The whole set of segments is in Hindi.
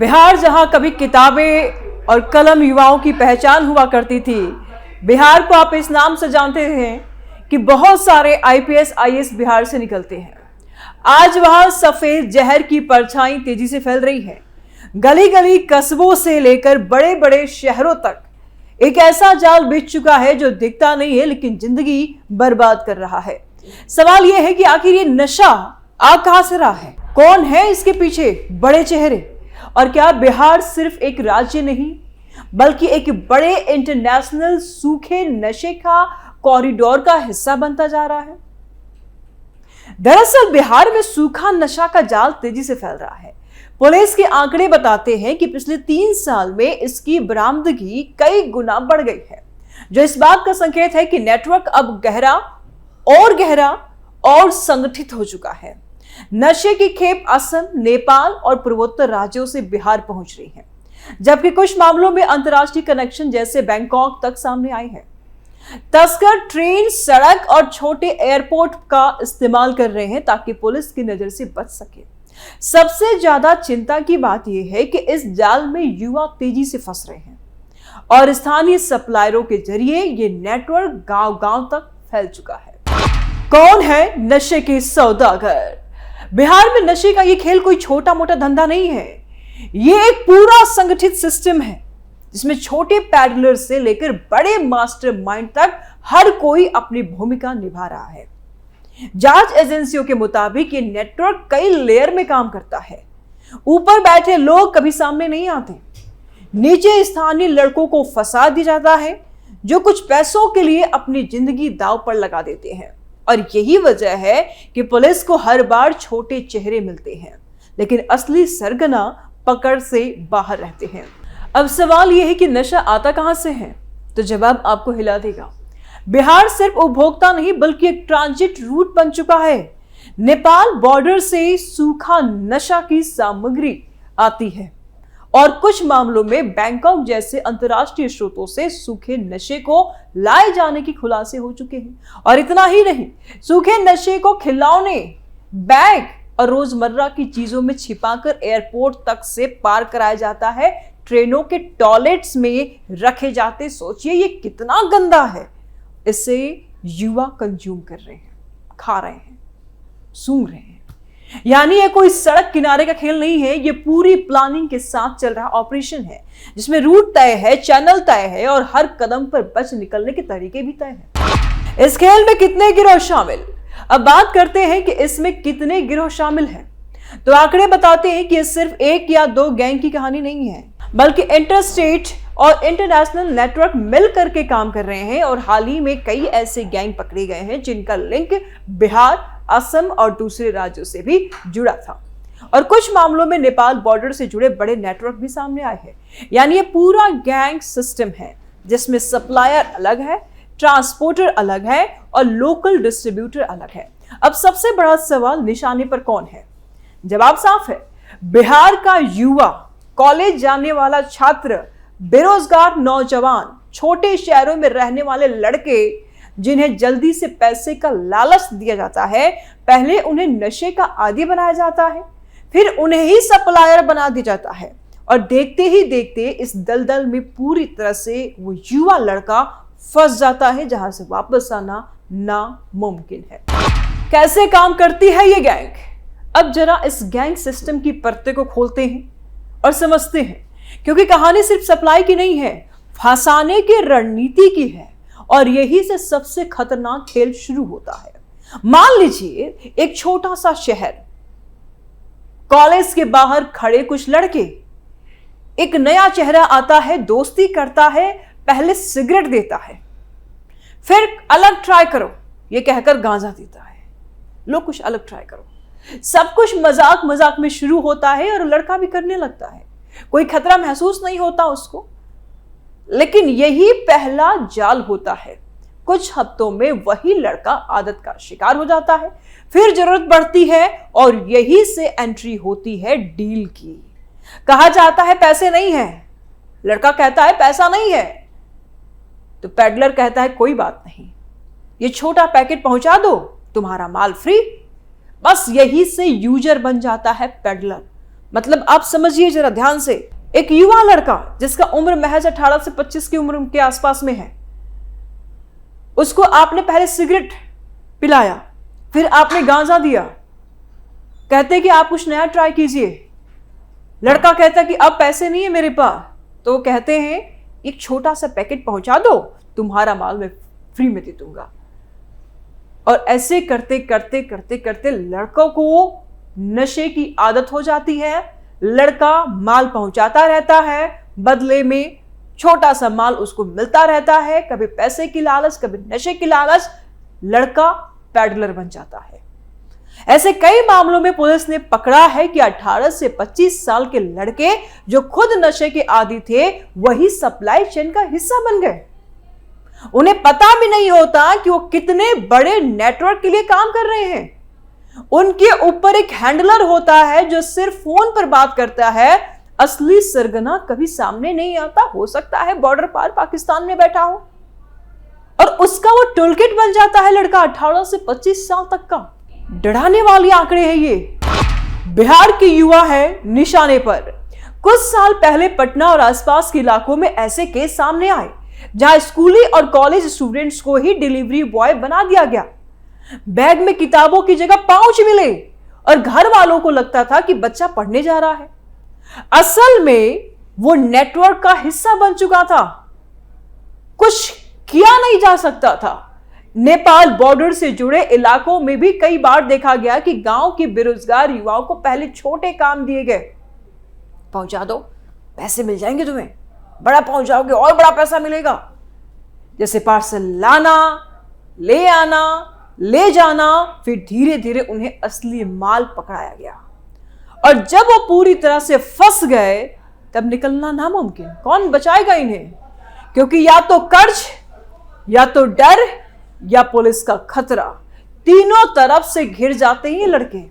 बिहार जहां कभी किताबें और कलम युवाओं की पहचान हुआ करती थी, बिहार को आप इस नाम से जानते हैं कि बहुत सारे आईपीएस आईएएस बिहार से निकलते हैं। आज वहां सफेद जहर की परछाई तेजी से फैल रही है। गली गली कस्बों से लेकर बड़े बड़े शहरों तक एक ऐसा जाल बिछ चुका है जो दिखता नहीं है लेकिन जिंदगी बर्बाद कर रहा है। सवाल यह है कि आखिर ये नशा आ कहां से रहा है, कौन है इसके पीछे बड़े चेहरे, और क्या बिहार सिर्फ एक राज्य नहीं बल्कि एक बड़े इंटरनेशनल सूखे नशे का कॉरिडोर का हिस्सा बनता जा रहा है। दरअसल बिहार में सूखा नशा का जाल तेजी से फैल रहा है। पुलिस के आंकड़े बताते हैं कि पिछले 3 साल में इसकी बरामदगी कई गुना बढ़ गई है, जो इस बात का संकेत है कि नेटवर्क अब गहरा और संगठित हो चुका है। नशे की खेप असम, नेपाल और पूर्वोत्तर राज्यों से बिहार पहुंच रही है, जबकि कुछ मामलों में अंतर्राष्ट्रीय कनेक्शन जैसे बैंकॉक तक सामने आए हैं। तस्कर ट्रेन, सड़क और छोटे एयरपोर्ट का इस्तेमाल कर रहे हैं ताकि पुलिस की नजर से बच सके। सबसे ज्यादा चिंता की बात यह है कि इस जाल में युवा तेजी से फंस रहे हैं और स्थानीय सप्लायरों के जरिए ये नेटवर्क गांव-गांव तक फैल चुका है। कौन है नशे के सौदागर? बिहार में नशे का ये खेल कोई छोटा मोटा धंधा नहीं है, ये एक पूरा संगठित सिस्टम है जिसमें छोटे पैडलर से लेकर बड़े मास्टरमाइंड तक हर कोई अपनी भूमिका निभा रहा है। जांच एजेंसियों के मुताबिक ये नेटवर्क कई लेयर में काम करता है। ऊपर बैठे लोग कभी सामने नहीं आते, नीचे स्थानीय लड़कों को फंसा दिया जाता है जो कुछ पैसों के लिए अपनी जिंदगी दांव पर लगा देते हैं। और यही वजह है कि पुलिस को हर बार छोटे चेहरे मिलते हैं लेकिन असली सरगना पकड़ से बाहर रहते हैं। अब सवाल यह है कि नशा आता कहां से है, तो जवाब आपको हिला देगा। बिहार सिर्फ उपभोक्ता नहीं बल्कि एक ट्रांजिट रूट बन चुका है। नेपाल बॉर्डर से सूखा नशा की सामग्री आती है और कुछ मामलों में बैंकॉक जैसे अंतर्राष्ट्रीय स्रोतों से सूखे नशे को लाए जाने की खुलासे हो चुके हैं। और इतना ही नहीं, सूखे नशे को खिलौने, बैग और रोजमर्रा की चीजों में छिपाकर एयरपोर्ट तक से पार कराया जाता है, ट्रेनों के टॉयलेट्स में रखे जाते। सोचिए ये कितना गंदा है। इसे युवा कंज्यूम कर रहे हैं, खा रहे हैं, सूंघ रहे हैं। यानी ये कोई सड़क किनारे का खेल नहीं है, ये पूरी प्लानिंग के साथ चल रहा ऑपरेशन है जिसमें रूट तय है, चैनल तय है और हर कदम पर बच निकलने के तरीके भी तय हैं। इस खेल में कितने गिरोह शामिल? अब बात करते हैं कि इसमें कितने गिरोह शामिल हैं। तो आंकड़े बताते हैं कि ये सिर्फ 1 या 2 गैंग की कहानी नहीं है बल्कि इंटरस्टेट और इंटरनेशनल नेटवर्क मिल करके काम कर रहे हैं। और हाल ही में कई ऐसे गैंग पकड़े गए हैं जिनका लिंक बिहार, असम और दूसरे राज्यों से भी जुड़ा था। और कुछ मामलों में नेपाल बॉर्डर से जुड़े बड़े नेटवर्क भी सामने आए हैं। यानी ये पूरा गैंग सिस्टम है जिसमें सप्लायर अलग है, ट्रांसपोर्टर अलग है और लोकल डिस्ट्रीब्यूटर अलग है। अब सबसे बड़ा सवाल, निशाने पर कौन है? जवाब साफ है, बिहार का युवा, कॉलेज जाने वाला छात्र, बेरोजगार नौजवान, छोटे शहरों में रहने वाले लड़के जिन्हें जल्दी से पैसे का लालच दिया जाता है। पहले उन्हें नशे का आदी बनाया जाता है, फिर उन्हें ही सप्लायर बना दिया जाता है और देखते ही देखते इस दलदल में पूरी तरह से वो युवा लड़का फंस जाता है जहां से वापस आना नामुमकिन है। कैसे काम करती है ये गैंग? अब जरा इस गैंग सिस्टम की परतें को खोलते हैं और समझते हैं, क्योंकि कहानी सिर्फ सप्लाई की नहीं है, फंसाने की रणनीति की है। और यही से सबसे खतरनाक खेल शुरू होता है। मान लीजिए एक छोटा सा शहर, कॉलेज के बाहर खड़े कुछ लड़के, एक नया चेहरा आता है, दोस्ती करता है, पहले सिगरेट देता है, फिर अलग ट्राई करो ये कहकर गांजा देता है, लो कुछ अलग ट्राई करो। सब कुछ मजाक मजाक में शुरू होता है और लड़का भी करने लगता है। कोई खतरा महसूस नहीं होता उसको, लेकिन यही पहला जाल होता है। कुछ हफ्तों में वही लड़का आदत का शिकार हो जाता है, फिर जरूरत बढ़ती है और यही से एंट्री होती है डील की। कहा जाता है पैसे नहीं है, लड़का कहता है पैसा नहीं है, तो पेडलर कहता है कोई बात नहीं, ये छोटा पैकेट पहुंचा दो, तुम्हारा माल फ्री। बस यही से यूजर बन जाता है पेडलर। मतलब आप समझिए जरा ध्यान से, एक युवा लड़का जिसका उम्र महज 18 से 25 की उम्र के आसपास में है, उसको आपने पहले सिगरेट पिलाया, फिर आपने गांजा दिया, कहते कि आप कुछ नया ट्राई कीजिए। लड़का कहता कि अब पैसे नहीं है मेरे पास, तो कहते हैं एक छोटा सा पैकेट पहुंचा दो, तुम्हारा माल मैं फ्री में दे दूंगा। और ऐसे करते करते करते करते लड़कों को नशे की आदत हो जाती है। लड़का माल पहुंचाता रहता है, बदले में छोटा सा माल उसको मिलता रहता है, कभी पैसे की लालच, कभी नशे की लालच, लड़का पैडलर बन जाता है। ऐसे कई मामलों में पुलिस ने पकड़ा है कि 18 से 25 साल के लड़के जो खुद नशे के आदी थे, वही सप्लाई चेन का हिस्सा बन गए। उन्हें पता भी नहीं होता कि वो कितने बड़े नेटवर्क के लिए काम कर रहे हैं। उनके ऊपर एक हैंडलर होता है जो सिर्फ फोन पर बात करता है, असली सरगना कभी सामने नहीं आता। हो सकता है बॉर्डर पार पाकिस्तान में बैठा हो, और उसका वो टूलकिट बन जाता है लड़का 18 से 25 साल तक का। डराने वाले आंकड़े हैं ये। बिहार के युवा है निशाने पर। कुछ साल पहले पटना और आसपास के इलाकों में ऐसे केस सामने आए जहां स्कूली और कॉलेज स्टूडेंट्स को ही डिलीवरी बॉय बना दिया गया। बैग में किताबों की जगह पाउच मिले और घर वालों को लगता था कि बच्चा पढ़ने जा रहा है। असल में वो नेटवर्क का हिस्सा बन चुका था, कुछ किया नहीं जा सकता था। नेपाल बॉर्डर से जुड़े इलाकों में भी कई बार देखा गया कि गांव के बेरोजगार युवाओं को पहले छोटे काम दिए गए, पहुंचा दो पैसे मिल जाएंगे तुम्हें, बड़ा पहुंचाओगे और बड़ा पैसा मिलेगा, जैसे पार्सल लाना, ले आना, ले जाना। फिर धीरे धीरे उन्हें असली माल पकड़ाया गया, और जब वो पूरी तरह से फंस गए तब निकलना नामुमकिन। कौन बचाएगा इन्हें? क्योंकि या तो कर्ज, या तो डर, या पुलिस का खतरा, तीनों तरफ से घिर जाते हैं ये लड़के।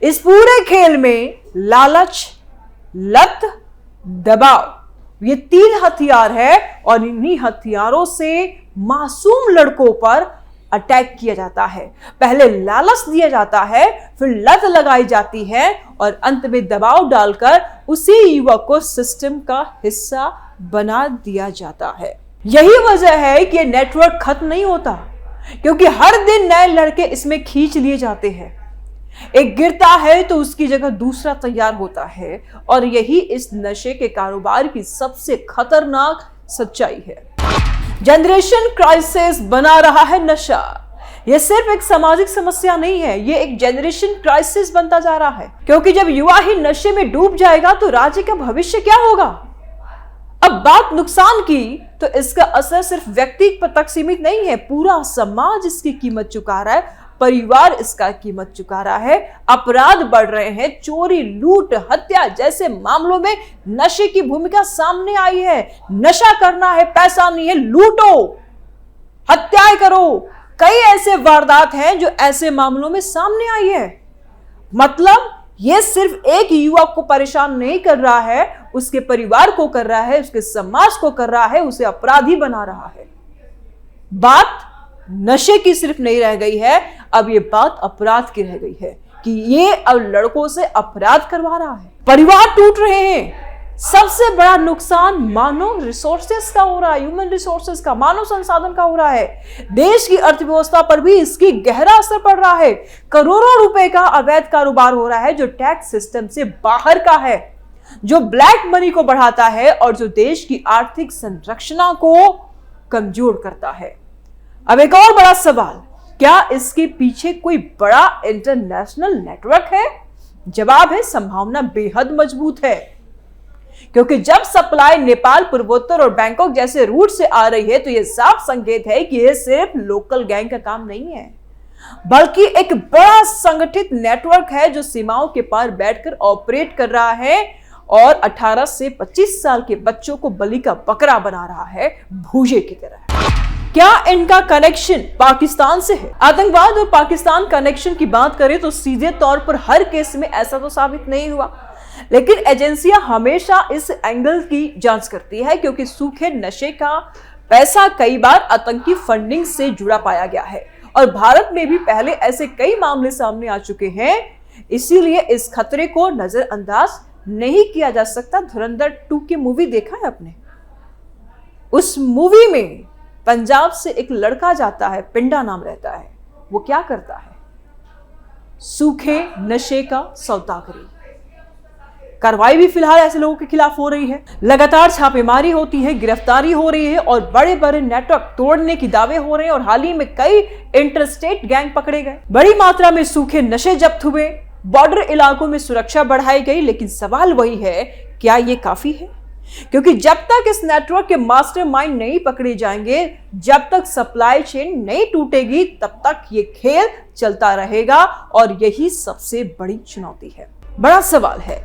इस पूरे खेल में लालच, लत, दबाव, ये 3 हथियार है, और इन्हीं हथियारों से मासूम लड़कों पर अटैक किया जाता है। पहले लालच दिया जाता है, फिर लत लगाई जाती है, और अंत में दबाव डालकर उसी युवक को सिस्टम का हिस्सा बना दिया जाता है। यही वजह है कि नेटवर्क खत्म नहीं होता, क्योंकि हर दिन नए लड़के इसमें खींच लिए जाते हैं। एक गिरता है तो उसकी जगह दूसरा तैयार होता है, और यही इस नशे के कारोबार की सबसे खतरनाक सच्चाई है। जनरेशन क्राइसिस बना रहा है नशा। यह सिर्फ एक सामाजिक समस्या नहीं है, यह एक जनरेशन क्राइसिस बनता जा रहा है, क्योंकि जब युवा ही नशे में डूब जाएगा तो राज्य का भविष्य क्या होगा। अब बात नुकसान की, तो इसका असर सिर्फ व्यक्ति तक सीमित नहीं है, पूरा समाज इसकी कीमत चुका रहा है, परिवार इसका कीमत चुका रहा है। अपराध बढ़ रहे हैं, चोरी, लूट, हत्या जैसे मामलों में नशे की भूमिका सामने आई है। नशा करना है, पैसा नहीं है, लूटो, हत्याएं करो। कई ऐसे वारदात हैं जो ऐसे मामलों में सामने आई है। मतलब यह सिर्फ एक युवक को परेशान नहीं कर रहा है, उसके परिवार को कर रहा है, उसके समाज को कर रहा है, उसे अपराधी बना रहा है। बात नशे की सिर्फ नहीं रह गई है, अब ये बात अपराध की रह गई है कि ये अब लड़कों से अपराध करवा रहा है। परिवार टूट रहे हैं। सबसे बड़ा नुकसान मानव रिसोर्सेस का हो रहा है, ह्यूमन रिसोर्सेस का, मानव संसाधन का हो रहा है। देश की अर्थव्यवस्था पर भी इसकी गहरा असर पड़ रहा है। करोड़ों रुपए का अवैध कारोबार हो रहा है जो टैक्स सिस्टम से बाहर का है, जो ब्लैक मनी को बढ़ाता है और जो देश की आर्थिक संरचना को कमजोर करता है। अब एक और बड़ा सवाल, क्या इसके पीछे कोई बड़ा इंटरनेशनल नेटवर्क है? जवाब है, संभावना बेहद मजबूत है, क्योंकि जब सप्लाई नेपाल, पूर्वोत्तर और बैंकॉक जैसे रूट से आ रही है तो यह साफ संकेत है कि यह सिर्फ लोकल गैंग का काम नहीं है, बल्कि एक बड़ा संगठित नेटवर्क है जो सीमाओं के पार बैठकर ऑपरेट कर रहा है और 18 से 25 साल के बच्चों को बलि का बकरा बना रहा है, भूजे की तरह। क्या इनका कनेक्शन पाकिस्तान से है? आतंकवाद और पाकिस्तान कनेक्शन की बात करें तो सीधे तौर पर हर केस में ऐसा तो साबित नहीं हुआ, लेकिन एजेंसियां हमेशा इस एंगल की जांच करती है, क्योंकि सूखे नशे का पैसा कई बार आतंकी फंडिंग से जुड़ा पाया गया है और भारत में भी पहले ऐसे कई मामले सामने आ चुके हैं। इसीलिए इस खतरे को नजरअंदाज नहीं किया जा सकता। धुरंधर 2 की मूवी देखा है आपने? उस मूवी में पंजाब से एक लड़का जाता है, पिंडा नाम रहता है। वो क्या करता है? सूखे नशे का सौदागरी। कार्रवाई भी फिलहाल ऐसे लोगों के खिलाफ हो रही है। लगातार छापेमारी होती है, गिरफ्तारी हो रही है और बड़े बड़े नेटवर्क तोड़ने की दावे हो रहे हैं। और हाल ही में कई इंटरस्टेट गैंग पकड़े गए, बड़ी मात्रा में सूखे नशे जब्त हुए, बॉर्डर इलाकों में सुरक्षा बढ़ाई गई। लेकिन सवाल वही है, क्या ये काफी है? क्योंकि जब तक इस नेटवर्क के मास्टरमाइंड नहीं पकड़े जाएंगे, जब तक सप्लाई चेन नहीं टूटेगी, तब तक ये खेल चलता रहेगा। और यही सबसे बड़ी चुनौती है। बड़ा सवाल है,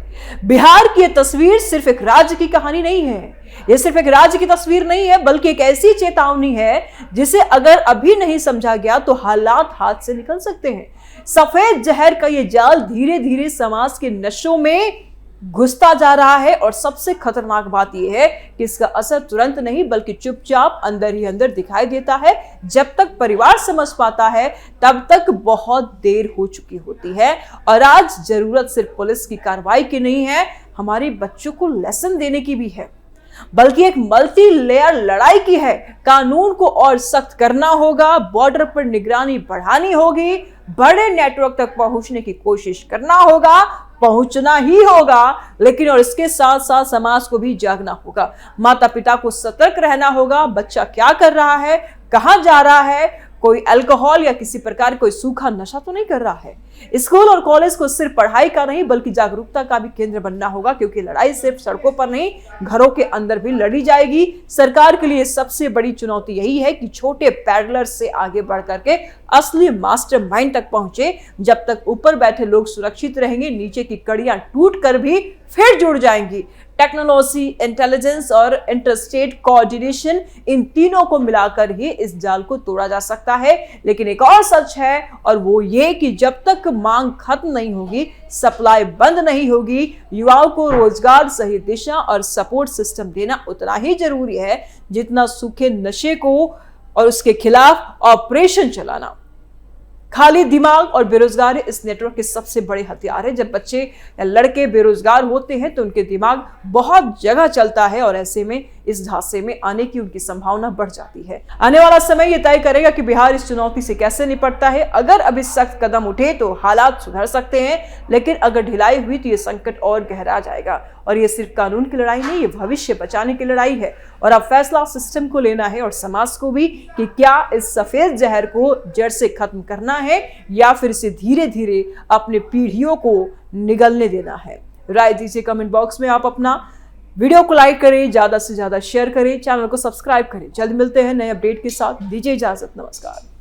बिहार की यह तस्वीर सिर्फ एक राज्य की कहानी नहीं है, यह सिर्फ एक राज्य की तस्वीर नहीं है, बल्कि एक ऐसी चेतावनी है जिसे अगर अभी नहीं समझा गया तो हालात हाथ से निकल सकते हैं। सफेद जहर का यह जाल धीरे धीरे समाज के नशों में घुसता जा रहा है। और सबसे खतरनाक बात यह है कि इसका असर तुरंत नहीं, बल्कि चुपचाप अंदर ही अंदर दिखाई देता है। जब तक परिवार समझ पाता है, तब तक बहुत देर हो चुकी होती है। और आज जरूरत सिर्फ पुलिस की कार्रवाई की नहीं है, हमारे बच्चों को लेसन देने की भी है, बल्कि एक मल्टी लेयर लड़ाई की है। कानून को और सख्त करना होगा, बॉर्डर पर निगरानी बढ़ानी होगी, बड़े नेटवर्क तक पहुंचने की कोशिश करना होगा, पहुंचना ही होगा। लेकिन और इसके साथ साथ समाज को भी जागना होगा, माता पिता को सतर्क रहना होगा। बच्चा क्या कर रहा है, कहां जा रहा है, कोई अल्कोहल या किसी प्रकार कोई सूखा नशा तो नहीं कर रहा है। स्कूल और कॉलेज को सिर्फ पढ़ाई का नहीं, बल्कि जागरूकता का भी केंद्र बनना होगा। क्योंकि लड़ाई सिर्फ सड़कों पर नहीं, घरों के अंदर भी लड़ी जाएगी। सरकार के लिए सबसे बड़ी चुनौती यही है कि छोटे पैडलर से आगे बढ़ करके असली मास्टरमाइंड तक पहुंचे। जब तक ऊपर बैठे लोग सुरक्षित रहेंगे, नीचे की कड़ियां टूट कर भी फिर जुड़ जाएंगी। टेक्नोलॉजी, इंटेलिजेंस और इंटरस्टेट कोऑर्डिनेशन, इन तीनों को मिलाकर ही इस जाल को तोड़ा जा सकता है। लेकिन एक और सच है, और वो ये कि जब तक मांग खत्म नहीं होगी, सप्लाई बंद नहीं होगी, युवाओं को रोजगार, सही दिशा और सपोर्ट सिस्टम देना उतना ही जरूरी है जितना सूखे नशे को और उसके खिलाफ ऑपरेशन चलाना। खाली दिमाग और बेरोजगारी इस नेटवर्क के सबसे बड़े हथियार है। जब बच्चे या लड़के बेरोजगार होते हैं तो उनके दिमाग बहुत जगह चलता है और ऐसे में इस झांसे में आने की उनकी संभावना बढ़ जाती है। आने वाला समय यह तय करेगा कि बिहार इस चुनौती से कैसे निपटता है। अगर अभी सख्त कदम उठे तो हालात सुधर सकते हैं, लेकिन अगर ढिलाई हुई तो यह संकट और गहरा जाएगा। और ये सिर्फ कानून की लड़ाई नहीं, ये भविष्य बचाने की लड़ाई है। और अब फैसला सिस्टम को लेना है और समाज को भी कि क्या इस सफेद जहर को जड़ से खत्म करना है या फिर इसे धीरे धीरे अपने पीढ़ियों को निगलने देना है। राय दीजिए कमेंट बॉक्स में। आप अपना वीडियो को लाइक करें, ज्यादा से ज्यादा शेयर करें, चैनल को सब्सक्राइब करें। जल्द मिलते हैं नए अपडेट के साथ। दीजिए इजाजत, नमस्कार।